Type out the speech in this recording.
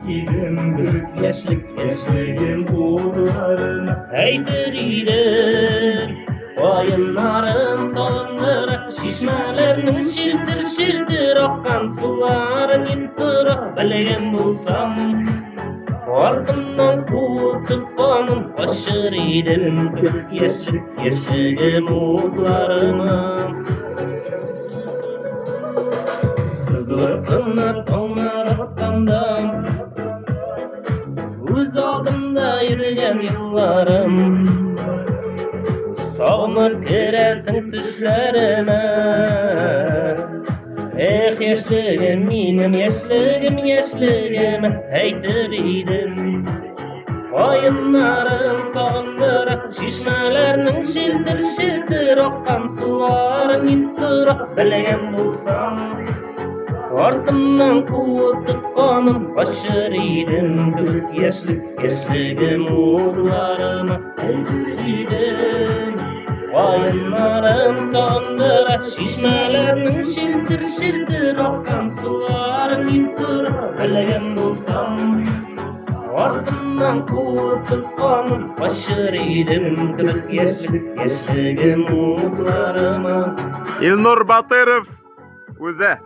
İdim büyük yaşlıgim uğurlarına Heydiridim oyunlarım salındıra Şişmelerinin şildir akkan suların yıntırı Bilgen bulsam ardından kurtutkanım Aşır idim büyük yaşlıgim uğurlarına Sızdırıkına tonlar atkandan Göz aldımda yürüyen yıllarım Sağınır keresin düşlerime Yaşlığım benim yaşlığım Heydiriydim Oyunlarım sağındır Şişmelerinin şildir akkan suların yıntır Bilgen bulsam ardından kuvvet tutkanım Aşır idim büyük yaşlıgim uğurlarıma Heydiriydim oyunlarım sağındır Şişmelerinin şildir akkan suların yıntır Bilgen bulsam ardından kuvvet tutkanım Aşır idim büyük yaşlıgim uğurlarıma İlnur Batırov o'zi